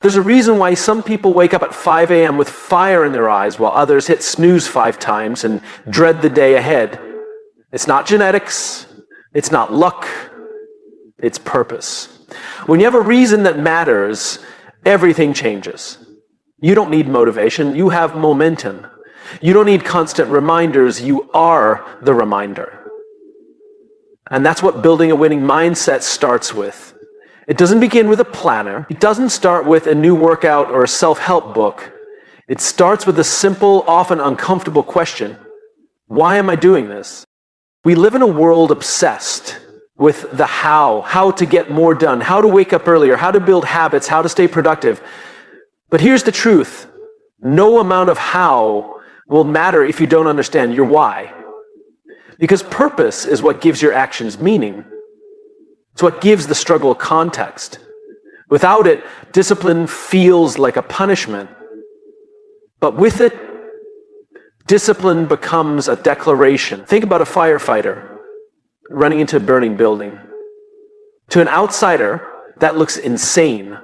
There's a reason why some people wake up at 5 a.m. with fire in their eyes while others hit snooze 5 times and dread the day ahead. It's not genetics. It's not luck. It's purpose. When you have a reason that matters, everything changes. You don't need motivation. You have momentum. You don't need constant reminders. You are the reminder. And that's what building a winning mindset starts with. It doesn't begin with a planner. It doesn't start with a new workout or a self-help book. It starts with a simple, often uncomfortable question. Why am I doing this? We live in a world obsessed with the how to get more done, how to wake up earlier, how to build habits, how to stay productive. But here's the truth. No amount of how will matter if you don't understand your why. Because purpose is what gives your actions meaning. It's what gives the struggle context. Without it, discipline feels like a punishment. But with it, discipline becomes a declaration. Think about a firefighter running into a burning building. To an outsider, that looks insane.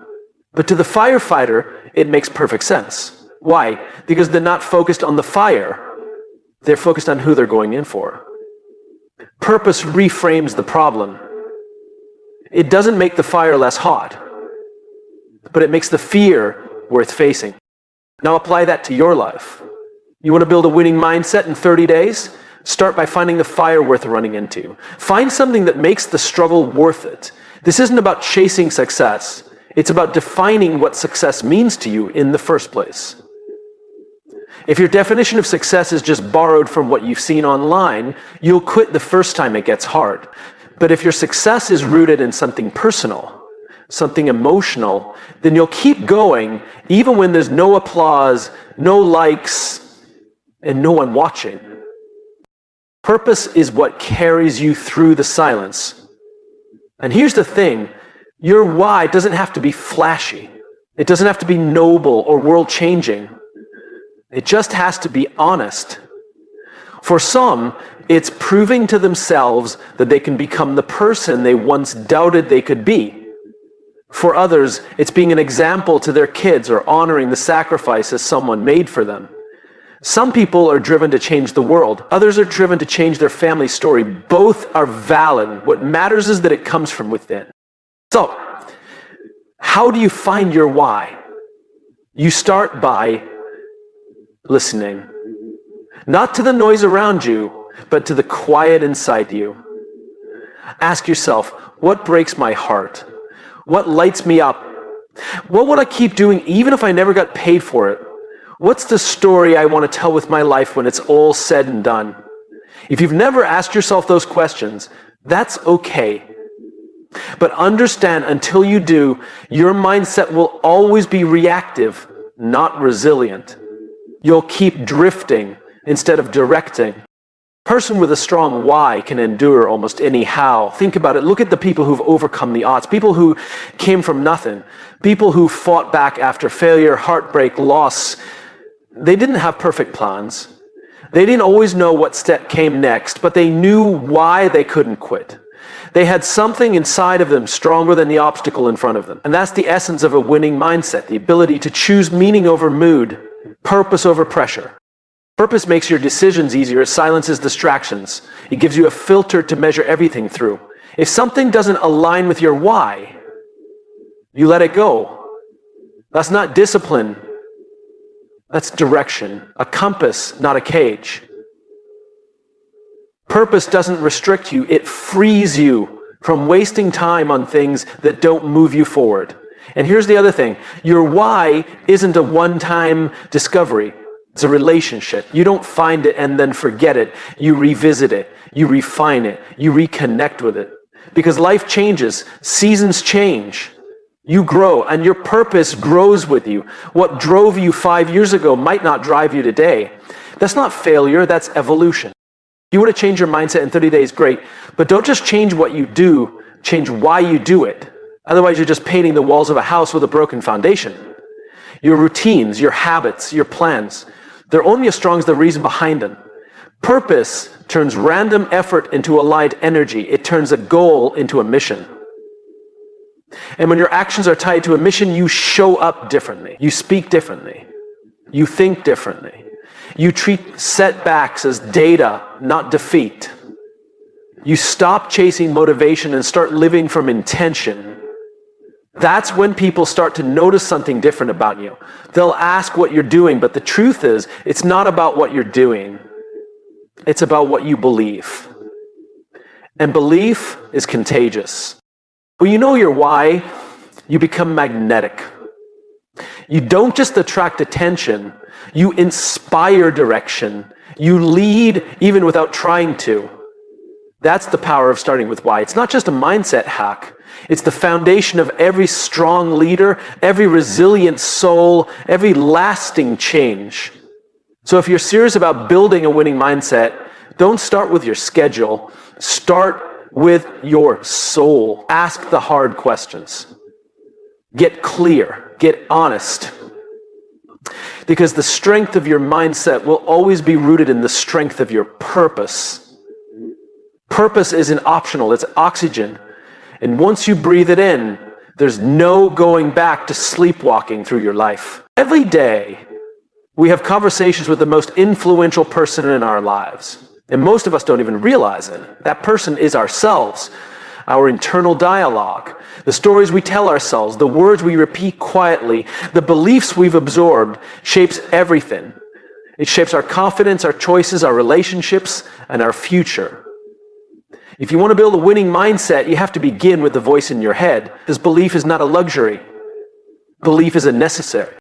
But to the firefighter, it makes perfect sense. Why? Because they're not focused on the fire. They're focused on who they're going in for. Purpose reframes the problem. It doesn't make the fire less hot, but it makes the fear worth facing. Now apply that to your life. You want to build a winning mindset in 30 days? Start by finding the fire worth running into. Find something that makes the struggle worth it. This isn't about chasing success. It's about defining what success means to you in the first place. If your definition of success is just borrowed from what you've seen online, you'll quit the first time it gets hard. But if your success is rooted in something personal, something emotional, then you'll keep going even when there's no applause, no likes, and no one watching. Purpose is what carries you through the silence. And here's the thing, your why doesn't have to be flashy. It doesn't have to be noble or world-changing. It just has to be honest. For some, it's proving to themselves that they can become the person they once doubted they could be. For others, it's being an example to their kids or honoring the sacrifices someone made for them. Some people are driven to change the world. Others are driven to change their family story. Both are valid. What matters is that it comes from within. So, how do you find your why? You start by listening. Not to the noise around you, but to the quiet inside you. Ask yourself, what breaks my heart? What lights me up? What would I keep doing even if I never got paid for it? What's the story I want to tell with my life when it's all said and done? If you've never asked yourself those questions, that's okay. But understand, until you do, your mindset will always be reactive, not resilient. You'll keep drifting instead of directing. A person with a strong why can endure almost any how. Think about it. Look at the people who've overcome the odds. People who came from nothing. People who fought back after failure, heartbreak, loss. They didn't have perfect plans. They didn't always know what step came next, but they knew why they couldn't quit. They had something inside of them stronger than the obstacle in front of them. And that's the essence of a winning mindset, the ability to choose meaning over mood, purpose over pressure. Purpose makes your decisions easier. It silences distractions. It gives you a filter to measure everything through. If something doesn't align with your why, you let it go. That's not discipline. That's direction. A compass, not a cage. Purpose doesn't restrict you. It frees you from wasting time on things that don't move you forward. And here's the other thing. Your why isn't a one-time discovery. It's a relationship. You don't find it and then forget it. You revisit it. You refine it. You reconnect with it. Because life changes. Seasons change. You grow, and your purpose grows with you. What drove you 5 years ago might not drive you today. That's not failure. That's evolution. If you want to change your mindset in 30 days, great. But don't just change what you do. Change why you do it. Otherwise, you're just painting the walls of a house with a broken foundation. Your routines, your habits, your plans, they're only as strong as the reason behind them. Purpose turns random effort into aligned energy. It turns a goal into a mission. And when your actions are tied to a mission, you show up differently. You speak differently. You think differently. You treat setbacks as data, not defeat. You stop chasing motivation and start living from intention. That's when people start to notice something different about you. They'll ask what you're doing, but the truth is, it's not about what you're doing. It's about what you believe. And belief is contagious. When you know your why, you become magnetic. You don't just attract attention, you inspire direction. You lead even without trying to. That's the power of starting with why. It's not just a mindset hack. It's the foundation of every strong leader, every resilient soul, every lasting change. So if you're serious about building a winning mindset, don't start with your schedule. Start with your soul. Ask the hard questions. Get clear. Get honest. Because the strength of your mindset will always be rooted in the strength of your purpose. Purpose isn't optional. It's oxygen. And once you breathe it in, there's no going back to sleepwalking through your life. Every day, we have conversations with the most influential person in our lives. And most of us don't even realize it. That person is ourselves, our internal dialogue, the stories we tell ourselves, the words we repeat quietly, the beliefs we've absorbed shapes everything. It shapes our confidence, our choices, our relationships, and our future. If you want to build a winning mindset, you have to begin with the voice in your head. This belief is not a luxury. Belief is a necessary.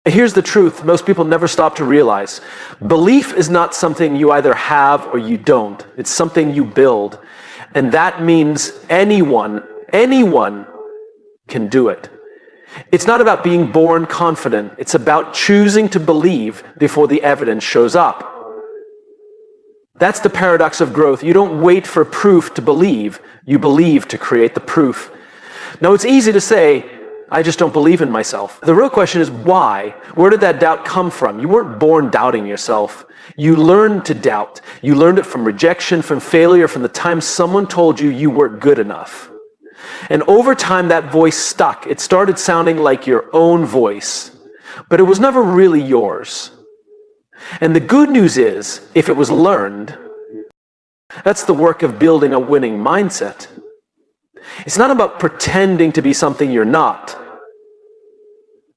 Here's the truth most people never stop to realize. Belief is not something you either have or you don't. It's something you build. And that means anyone can do it. It's not about being born confident. It's about choosing to believe before the evidence shows up. That's the paradox of growth. You don't wait for proof to believe. You believe to create the proof. Now, it's easy to say, I just don't believe in myself. The real question is why? Where did that doubt come from? You weren't born doubting yourself. You learned to doubt. You learned it from rejection, from failure, from the time someone told you you weren't good enough. And over time, that voice stuck. It started sounding like your own voice, but it was never really yours. And the good news is, if it was learned, that's the work of building a winning mindset. It's not about pretending to be something you're not.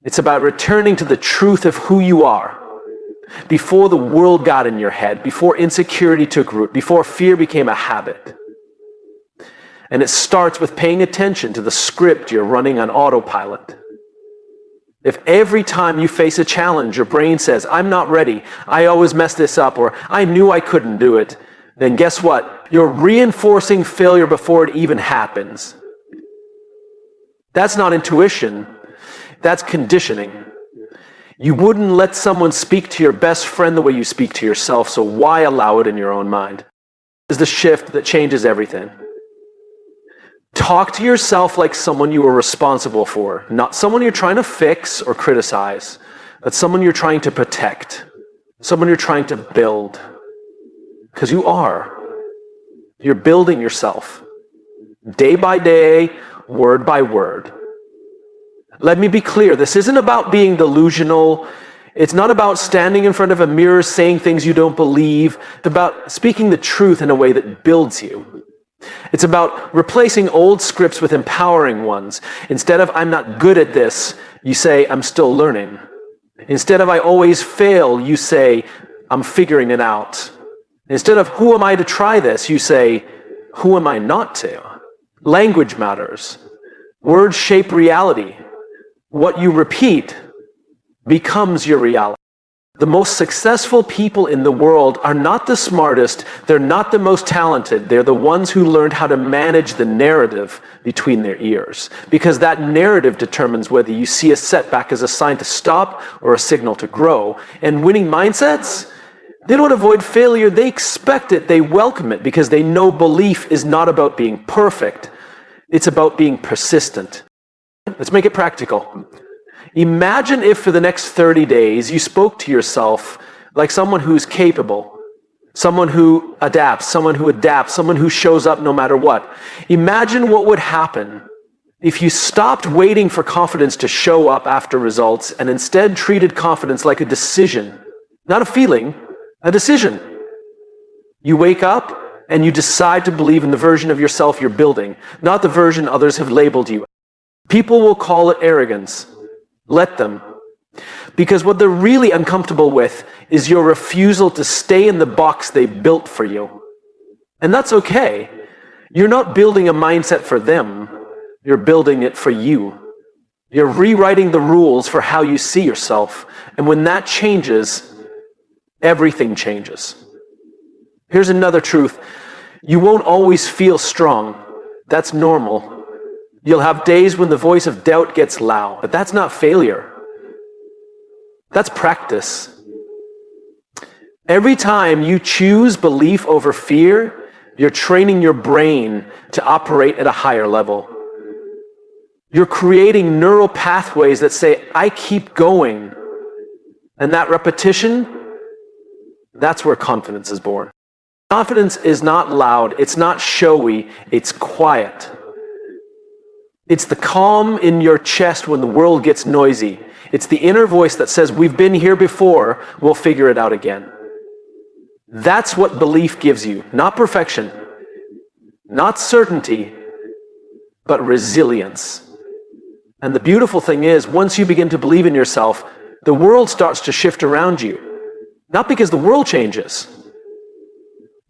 It's about returning to the truth of who you are before the world got in your head, before insecurity took root, before fear became a habit. And it starts with paying attention to the script you're running on autopilot. If every time you face a challenge, your brain says, I'm not ready, I always mess this up, or I knew I couldn't do it, then guess what? You're reinforcing failure before it even happens. That's not intuition, that's conditioning. You wouldn't let someone speak to your best friend the way you speak to yourself, so why allow it in your own mind? This is the shift that changes everything. Talk to yourself like someone you are responsible for, not someone you're trying to fix or criticize, but someone you're trying to protect, someone you're trying to build. Because you are. You're building yourself, day by day, word by word. Let me be clear, this isn't about being delusional. It's not about standing in front of a mirror saying things you don't believe. It's about speaking the truth in a way that builds you. It's about replacing old scripts with empowering ones. Instead of, I'm not good at this, you say, I'm still learning. Instead of, I always fail, you say, I'm figuring it out. Instead of, who am I to try this, you say, who am I not to? Language matters. Words shape reality. What you repeat becomes your reality. The most successful people in the world are not the smartest, they're not the most talented, they're the ones who learned how to manage the narrative between their ears. Because that narrative determines whether you see a setback as a sign to stop or a signal to grow. And winning mindsets, they don't avoid failure, they expect it, they welcome it, because they know belief is not about being perfect, it's about being persistent. Let's make it practical. Imagine if for the next 30 days you spoke to yourself like someone who's capable, someone who adapts, someone who shows up no matter what. Imagine what would happen If you stopped waiting for confidence to show up after results and instead treated confidence like a decision, not a feeling, a decision. You wake up and you decide to believe in the version of yourself you're building, not the version others have labeled you. People will call it arrogance. Let them. Because what they're really uncomfortable with is your refusal to stay in the box they built for you. And that's okay. You're not building a mindset for them. You're building it for you. You're rewriting the rules for how you see yourself. And when that changes, everything changes. Here's another truth. You won't always feel strong. That's normal. You'll have days when the voice of doubt gets loud, but that's not failure. That's practice. Every time you choose belief over fear, you're training your brain to operate at a higher level. You're creating neural pathways that say, I keep going. And that repetition, that's where confidence is born. Confidence is not loud, it's not showy, it's quiet. It's the calm in your chest when the world gets noisy. It's the inner voice that says, we've been here before, we'll figure it out again. That's what belief gives you. Not perfection, not certainty, but resilience. And the beautiful thing is, once you begin to believe in yourself, the world starts to shift around you. Not because the world changes,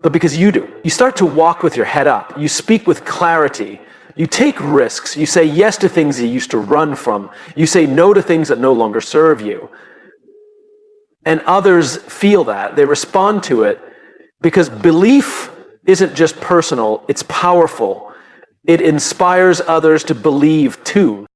but because you do. You start to walk with your head up. You speak with clarity. You take risks. You say yes to things you used to run from. You say no to things that no longer serve you. And others feel that. They respond to it because belief isn't just personal, it's powerful. It inspires others to believe too.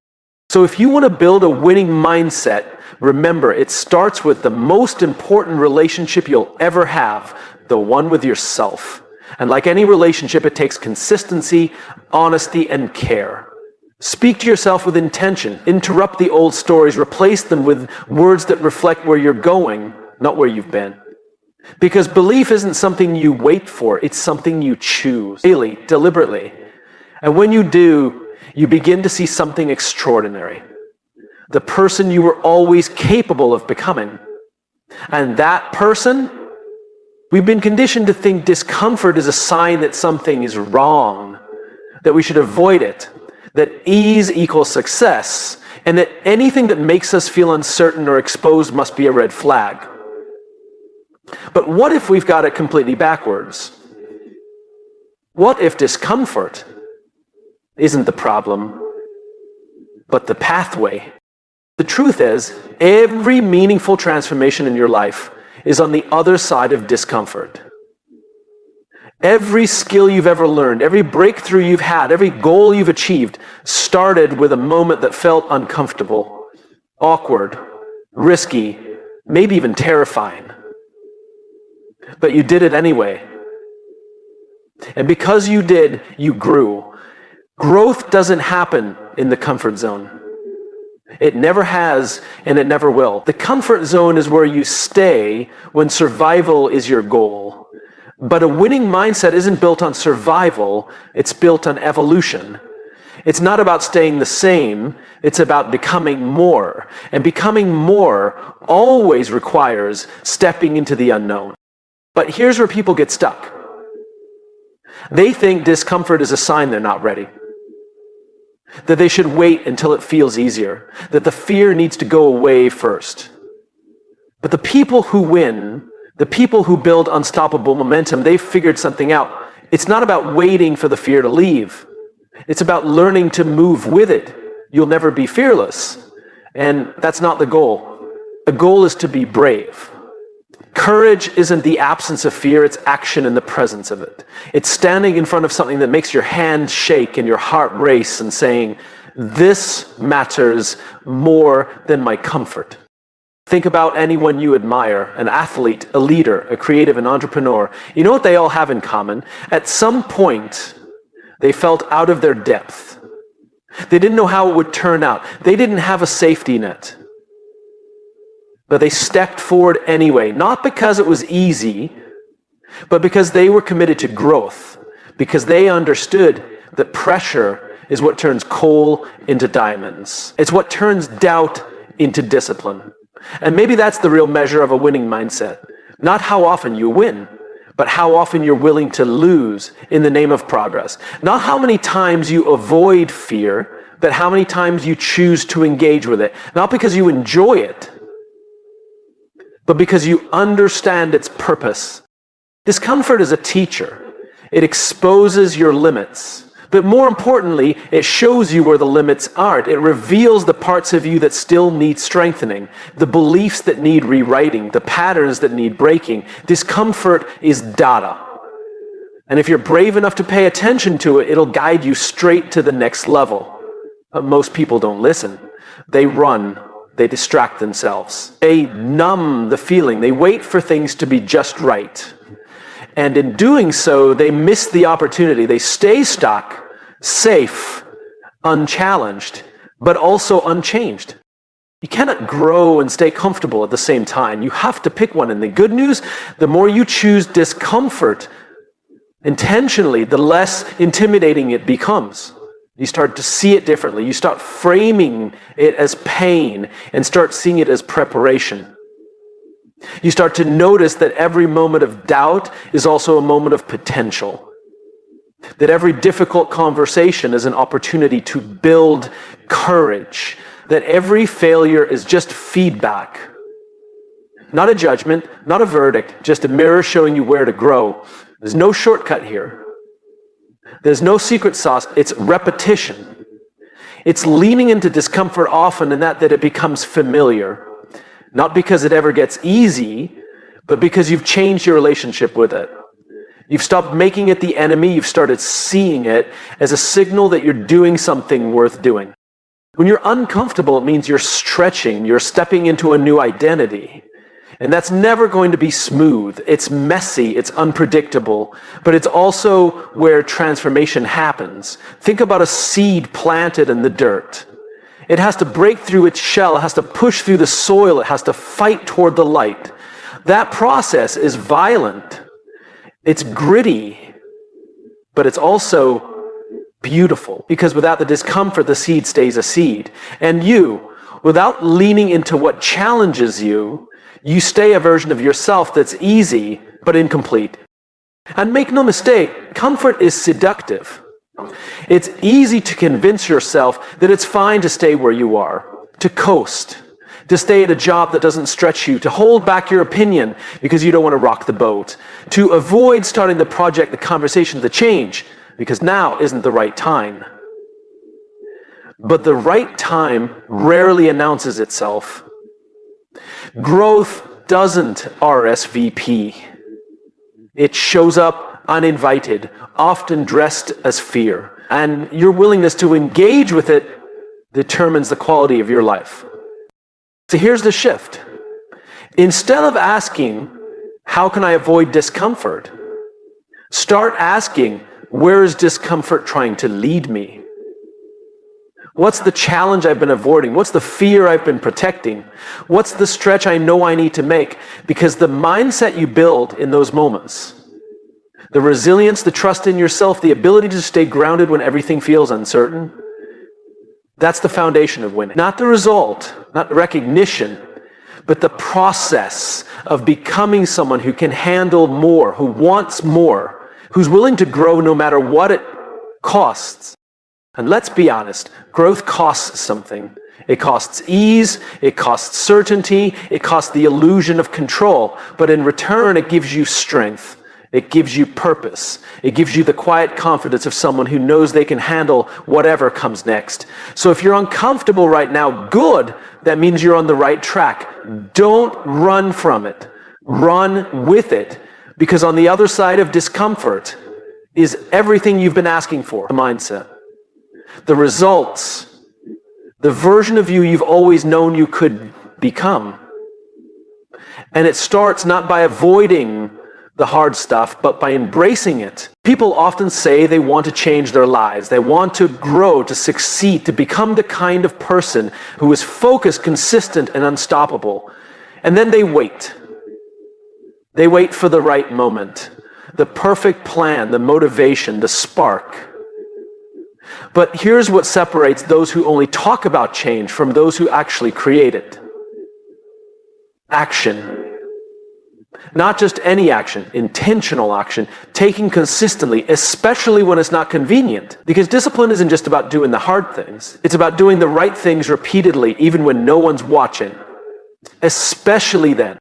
So if you want to build a winning mindset, remember, it starts with the most important relationship you'll ever have, the one with yourself. And like any relationship, it takes consistency, honesty, and care. Speak to yourself with intention. Interrupt the old stories. Replace them with words that reflect where you're going, not where you've been. Because belief isn't something you wait for. It's something you choose daily, deliberately. And when you do, you begin to see something extraordinary. The person you were always capable of becoming. And that person, we've been conditioned to think discomfort is a sign that something is wrong, that we should avoid it, that ease equals success, and that anything that makes us feel uncertain or exposed must be a red flag. But what if we've got it completely backwards? What if discomfort isn't the problem, but the pathway? The truth is, every meaningful transformation in your life is on the other side of discomfort. Every skill you've ever learned, every breakthrough you've had, every goal you've achieved started with a moment that felt uncomfortable, awkward, risky, maybe even terrifying. But you did it anyway. And because you did, you grew. Growth doesn't happen in the comfort zone. It never has, and it never will. The comfort zone is where you stay when survival is your goal. But a winning mindset isn't built on survival, it's built on evolution. It's not about staying the same, it's about becoming more. And becoming more always requires stepping into the unknown. But here's where people get stuck. They think discomfort is a sign they're not ready. That they should wait until it feels easier. That the fear needs to go away first. But the people who win, the people who build unstoppable momentum, they've figured something out. It's not about waiting for the fear to leave. It's about learning to move with it. You'll never be fearless. And that's not the goal. The goal is to be brave. Courage isn't the absence of fear, it's action in the presence of it. It's standing in front of something that makes your hand shake and your heart race and saying, this matters more than my comfort. Think about anyone you admire, an athlete, a leader, a creative, an entrepreneur. You know what they all have in common? At some point, they felt out of their depth. They didn't know how it would turn out. They didn't have a safety net. But they stepped forward anyway, not because it was easy, but because they were committed to growth, because they understood that pressure is what turns coal into diamonds. It's what turns doubt into discipline. And maybe that's the real measure of a winning mindset. Not how often you win, but how often you're willing to lose in the name of progress. Not how many times you avoid fear, but how many times you choose to engage with it. Not because you enjoy it, but because you understand its purpose. Discomfort is a teacher. It exposes your limits. But more importantly, it shows you where the limits aren't. It reveals the parts of you that still need strengthening, the beliefs that need rewriting, the patterns that need breaking. Discomfort is data. And if you're brave enough to pay attention to it, it'll guide you straight to the next level. But most people don't listen. They run. They distract themselves. They numb the feeling. They wait for things to be just right. And in doing so, they miss the opportunity. They stay stuck, safe, unchallenged, but also unchanged. You cannot grow and stay comfortable at the same time. You have to pick one. And the good news, the more you choose discomfort intentionally, the less intimidating it becomes. You start to see it differently. You start framing it as pain and start seeing it as preparation. You start to notice that every moment of doubt is also a moment of potential. That every difficult conversation is an opportunity to build courage. That every failure is just feedback. Not a judgment, not a verdict, just a mirror showing you where to grow. There's no shortcut here. There's no secret sauce. It's repetition. It's leaning into discomfort often in that it becomes familiar. Not because it ever gets easy, but because you've changed your relationship with it. You've stopped making it the enemy. You've started seeing it as a signal that you're doing something worth doing. When you're uncomfortable, it means you're stretching. You're stepping into a new identity. And that's never going to be smooth. It's messy. It's unpredictable. But it's also where transformation happens. Think about a seed planted in the dirt. It has to break through its shell. It has to push through the soil. It has to fight toward the light. That process is violent. It's gritty. But it's also beautiful. Because without the discomfort, the seed stays a seed. And you, without leaning into what challenges you, you stay a version of yourself that's easy but incomplete. And make no mistake, comfort is seductive. It's easy to convince yourself that it's fine to stay where you are, to coast, to stay at a job that doesn't stretch you, to hold back your opinion because you don't want to rock the boat, to avoid starting the project, the conversation, the change, because now isn't the right time. But the right time rarely announces itself. Growth doesn't RSVP. It shows up uninvited, often dressed as fear. And your willingness to engage with it determines the quality of your life. So here's the shift. Instead of asking, how can I avoid discomfort? Start asking, where is discomfort trying to lead me? What's the challenge I've been avoiding? What's the fear I've been protecting? What's the stretch I know I need to make? Because the mindset you build in those moments, the resilience, the trust in yourself, the ability to stay grounded when everything feels uncertain, that's the foundation of winning. Not the result, not the recognition, but the process of becoming someone who can handle more, who wants more, who's willing to grow no matter what it costs. And let's be honest, growth costs something. It costs ease, it costs certainty, it costs the illusion of control. But in return, it gives you strength. It gives you purpose. It gives you the quiet confidence of someone who knows they can handle whatever comes next. So if you're uncomfortable right now, good. That means you're on the right track. Don't run from it. Run with it. Because on the other side of discomfort is everything you've been asking for, the mindset. The results, the version of you you've always known you could become. And it starts not by avoiding the hard stuff, but by embracing it. People often say they want to change their lives. They want to grow, to succeed, to become the kind of person who is focused, consistent, and unstoppable. And then they wait. They wait for the right moment, the perfect plan, the motivation, the spark. But here's what separates those who only talk about change from those who actually create it. Action. Not just any action, intentional action, taken consistently, especially when it's not convenient. Because discipline isn't just about doing the hard things. It's about doing the right things repeatedly, even when no one's watching. Especially then.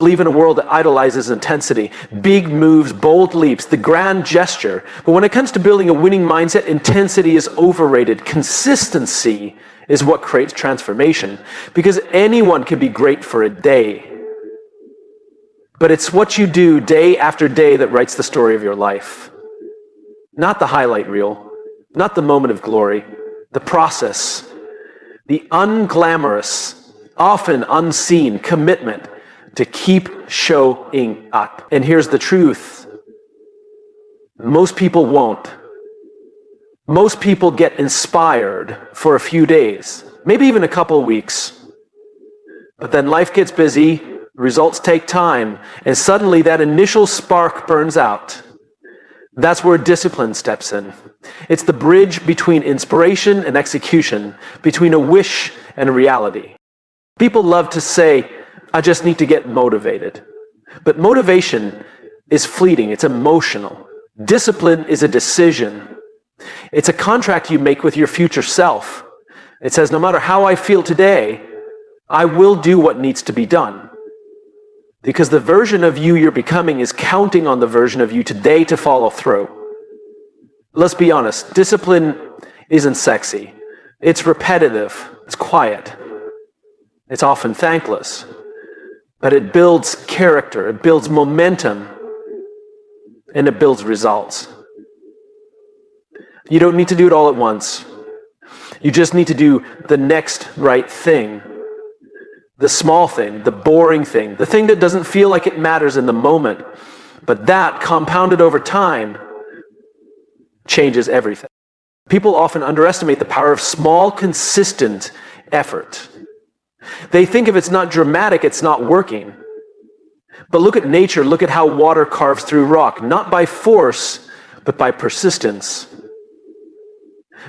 We live in a world that idolizes intensity, big moves, bold leaps, the grand gesture. But when it comes to building a winning mindset, intensity is overrated. Consistency is what creates transformation. Because anyone can be great for a day. But it's what you do day after day that writes the story of your life. Not the highlight reel, not the moment of glory, the process, the unglamorous, often unseen commitment to keep showing up. And here's the truth. Most people won't. Most people get inspired for a few days, maybe even a couple of weeks. But then life gets busy, results take time, and suddenly that initial spark burns out. That's where discipline steps in. It's the bridge between inspiration and execution, between a wish and a reality. People love to say, I just need to get motivated. But motivation is fleeting, it's emotional. Discipline is a decision. It's a contract you make with your future self. It says, no matter how I feel today, I will do what needs to be done. Because the version of you you're becoming is counting on the version of you today to follow through. Let's be honest, discipline isn't sexy. It's repetitive, it's quiet, it's often thankless. But it builds character, it builds momentum, and it builds results. You don't need to do it all at once. You just need to do the next right thing. The small thing, the boring thing, the thing that doesn't feel like it matters in the moment, but that, compounded over time, changes everything. People often underestimate the power of small, consistent effort. They think if it's not dramatic, it's not working. But look at nature, look at how water carves through rock, not by force, but by persistence.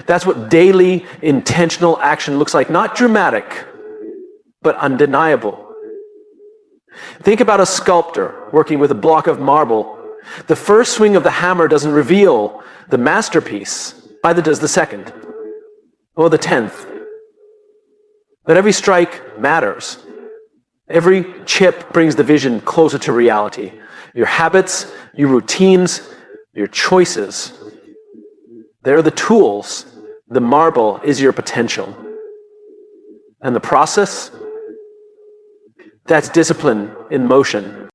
That's what daily, intentional action looks like, not dramatic, but undeniable. Think about a sculptor working with a block of marble. The first swing of the hammer doesn't reveal the masterpiece. Neither does the second, or the 10th. But every strike matters. Every chip brings the vision closer to reality. Your habits, your routines, your choices. They're the tools. The marble is your potential. And the process? That's discipline in motion.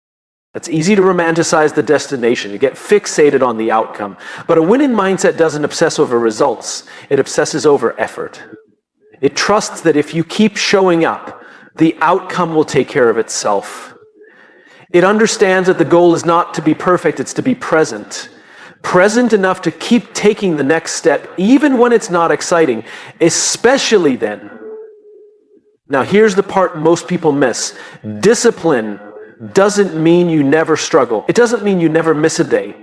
It's easy to romanticize the destination. You get fixated on the outcome. But a winning mindset doesn't obsess over results. It obsesses over effort. It trusts that if you keep showing up, the outcome will take care of itself. It understands that the goal is not to be perfect, it's to be present. Present enough to keep taking the next step, even when it's not exciting, especially then. Now, here's the part most people miss. Discipline doesn't mean you never struggle. It doesn't mean you never miss a day.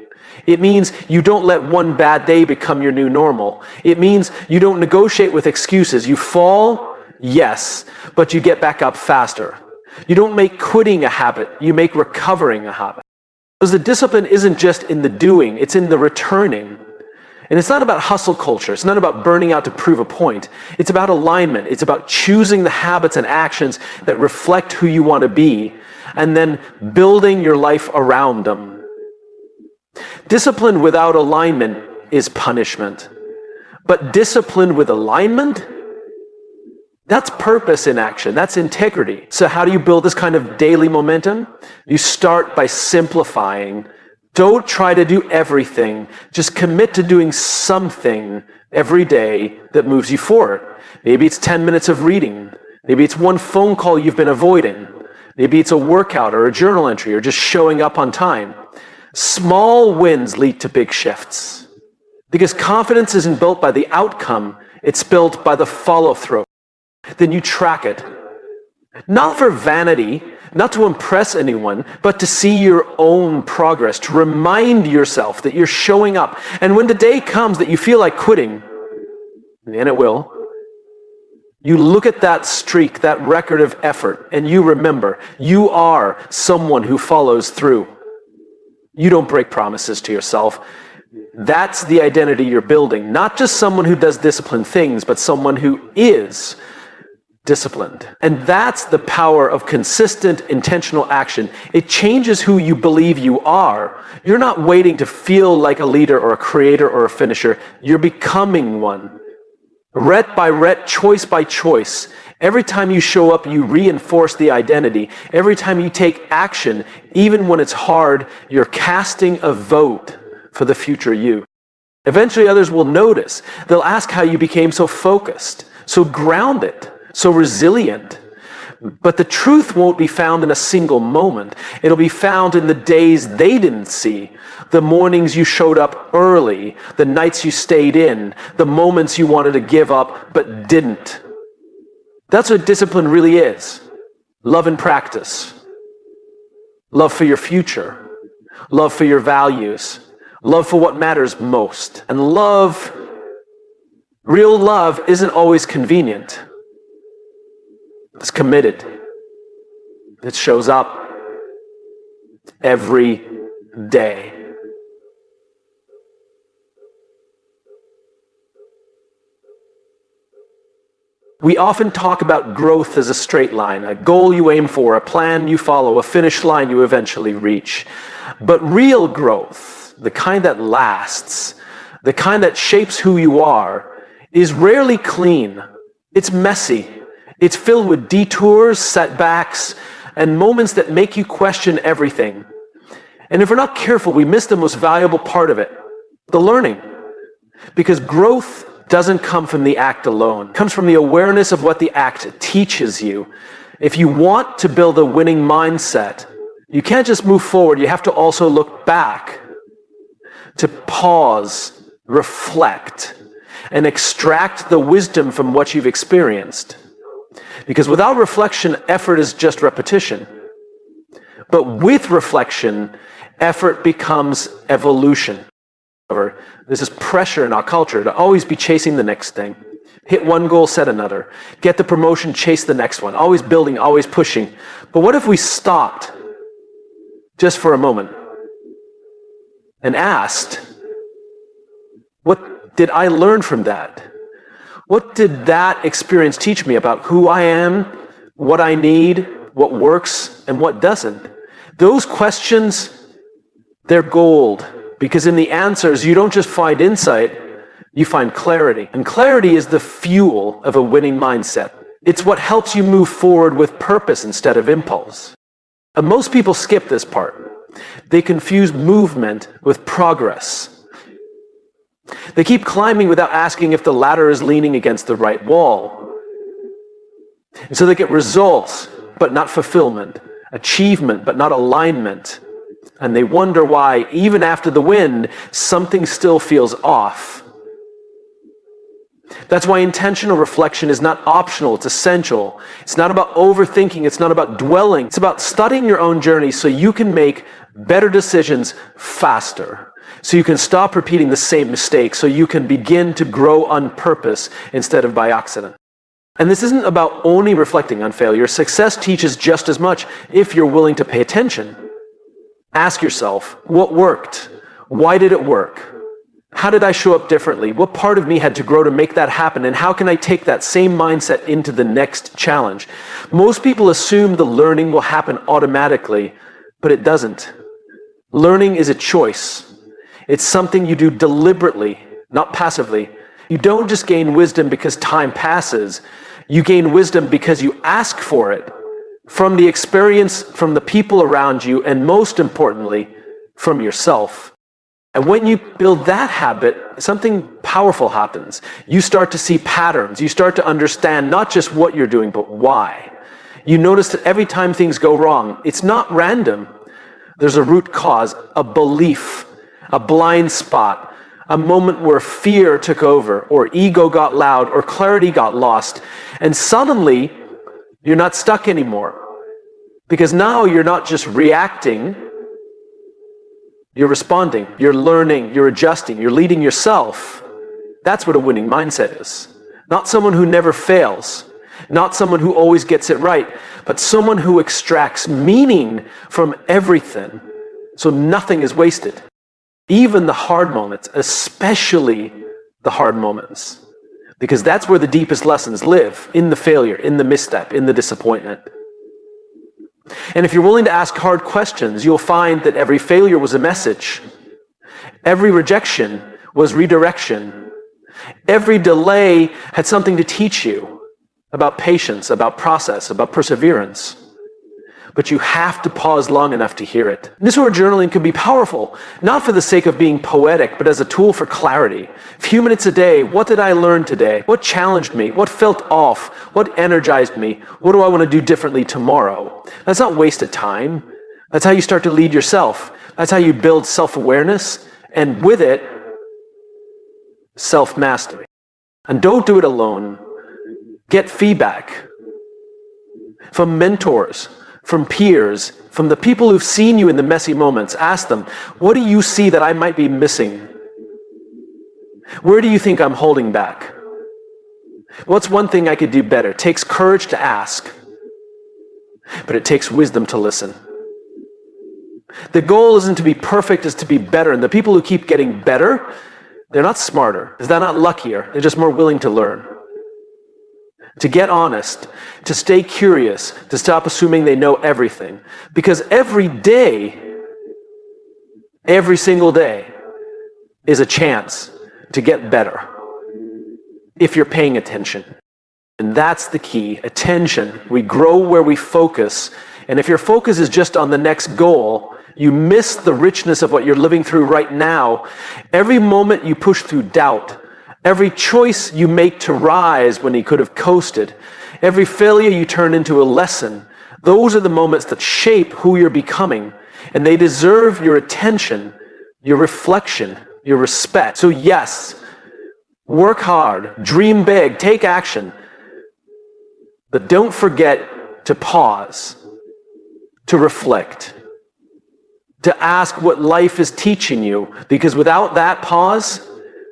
It means you don't let one bad day become your new normal. It means you don't negotiate with excuses. You fall, yes, but you get back up faster. You don't make quitting a habit. You make recovering a habit. Because the discipline isn't just in the doing, it's in the returning. And it's not about hustle culture. It's not about burning out to prove a point. It's about alignment. It's about choosing the habits and actions that reflect who you want to be and then building your life around them. Discipline without alignment is punishment. But discipline with alignment, that's purpose in action. That's integrity. So how do you build this kind of daily momentum? You start by simplifying. Don't try to do everything. Just commit to doing something every day that moves you forward. Maybe it's 10 minutes of reading. Maybe it's one phone call you've been avoiding. Maybe it's a workout or a journal entry or just showing up on time. Small wins lead to big shifts. Because confidence isn't built by the outcome, it's built by the follow-through. Then you track it. Not for vanity, not to impress anyone, but to see your own progress, to remind yourself that you're showing up. And when the day comes that you feel like quitting, and it will, you look at that streak, that record of effort, and you remember, you are someone who follows through. You don't break promises to yourself. That's the identity you're building. Not just someone who does disciplined things, but someone who is disciplined. And that's the power of consistent, intentional action. It changes who you believe you are. You're not waiting to feel like a leader or a creator or a finisher. You're becoming one. Ret by ret, choice by choice. Every time you show up, you reinforce the identity. Every time you take action, even when it's hard, you're casting a vote for the future you. Eventually others will notice. They'll ask how you became so focused, so grounded, so resilient. But the truth won't be found in a single moment. It'll be found in the days they didn't see, the mornings you showed up early, the nights you stayed in, the moments you wanted to give up but didn't. That's what discipline really is. Love in practice. Love for your future. Love for your values. Love for what matters most. And love, real love, isn't always convenient. It's committed. It shows up every day. We often talk about growth as a straight line, a goal you aim for, a plan you follow, a finish line you eventually reach. But real growth, the kind that lasts, the kind that shapes who you are, is rarely clean. It's messy. It's filled with detours, setbacks, and moments that make you question everything. And if we're not careful, we miss the most valuable part of it, the learning. Because growth doesn't come from the act alone. It comes from the awareness of what the act teaches you. If you want to build a winning mindset, you can't just move forward, you have to also look back, to pause, reflect, and extract the wisdom from what you've experienced. Because without reflection, effort is just repetition. But with reflection, effort becomes evolution. However, there's this pressure in our culture to always be chasing the next thing. Hit one goal, set another. Get the promotion, chase the next one. Always building, always pushing. But what if we stopped just for a moment and asked, what did I learn from that? What did that experience teach me about who I am, what I need, what works, and what doesn't? Those questions, they're gold. Because in the answers, you don't just find insight, you find clarity. And clarity is the fuel of a winning mindset. It's what helps you move forward with purpose instead of impulse. And most people skip this part. They confuse movement with progress. They keep climbing without asking if the ladder is leaning against the right wall. And so they get results, but not fulfillment. Achievement, but not alignment. And they wonder why, even after the win, something still feels off. That's why intentional reflection is not optional, it's essential. It's not about overthinking, it's not about dwelling. It's about studying your own journey so you can make better decisions faster. So you can stop repeating the same mistakes, so you can begin to grow on purpose instead of by accident. And this isn't about only reflecting on failure. Success teaches just as much if you're willing to pay attention. Ask yourself, what worked? Why did it work? How did I show up differently? What part of me had to grow to make that happen? And how can I take that same mindset into the next challenge? Most people assume the learning will happen automatically, but it doesn't. Learning is a choice. It's something you do deliberately, not passively. You don't just gain wisdom because time passes. You gain wisdom because you ask for it. From the experience, from the people around you, and most importantly, from yourself. And when you build that habit, something powerful happens. You start to see patterns. You start to understand not just what you're doing, but why. You notice that every time things go wrong, it's not random. There's a root cause, a belief, a blind spot, a moment where fear took over, or ego got loud, or clarity got lost. And suddenly, you're not stuck anymore. Because now you're not just reacting, you're responding, you're learning, you're adjusting, you're leading yourself. That's what a winning mindset is. Not someone who never fails, not someone who always gets it right, but someone who extracts meaning from everything, so nothing is wasted. Even the hard moments, especially the hard moments, because that's where the deepest lessons live, in the failure, in the misstep, in the disappointment. And if you're willing to ask hard questions, you'll find that every failure was a message. Every rejection was redirection. Every delay had something to teach you about patience, about process, about perseverance. But you have to pause long enough to hear it. This sort of journaling can be powerful, not for the sake of being poetic, but as a tool for clarity. A few minutes a day, what did I learn today? What challenged me? What felt off? What energized me? What do I want to do differently tomorrow? That's not wasted time. That's how you start to lead yourself. That's how you build self-awareness, and with it, self-mastery. And don't do it alone. Get feedback from mentors, from peers, from the people who've seen you in the messy moments. Ask them, what do you see that I might be missing? Where do you think I'm holding back? What's one thing I could do better? It takes courage to ask, but it takes wisdom to listen. The goal isn't to be perfect, it's to be better. And the people who keep getting better, they're not smarter. They're not luckier. They're just more willing to learn. To get honest, to stay curious, to stop assuming they know everything. Because every day, every single day, is a chance to get better if you're paying attention. And that's the key, attention. We grow where we focus. And if your focus is just on the next goal, you miss the richness of what you're living through right now. Every moment you push through doubt, every choice you make to rise when you could have coasted, every failure you turn into a lesson, those are the moments that shape who you're becoming. And they deserve your attention, your reflection, your respect. So yes, work hard, dream big, take action. But don't forget to pause, to reflect, to ask what life is teaching you. Because without that pause,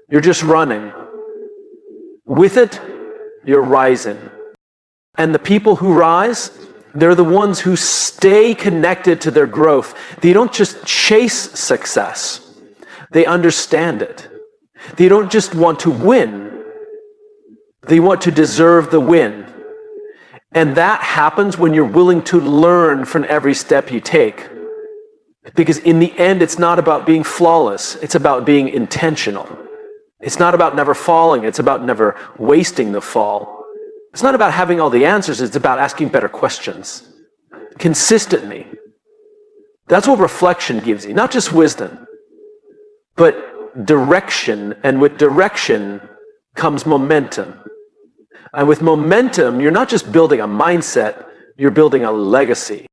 you're just running. With it, you're rising. And the people who rise, they're the ones who stay connected to their growth. They don't just chase success. They understand it. They don't just want to win. They want to deserve the win. And that happens when you're willing to learn from every step you take. Because in the end, it's not about being flawless. It's about being intentional. It's not about never falling. It's about never wasting the fall. It's not about having all the answers. It's about asking better questions consistently. That's what reflection gives you. Not just wisdom, but direction. And with direction comes momentum. And with momentum, you're not just building a mindset, you're building a legacy.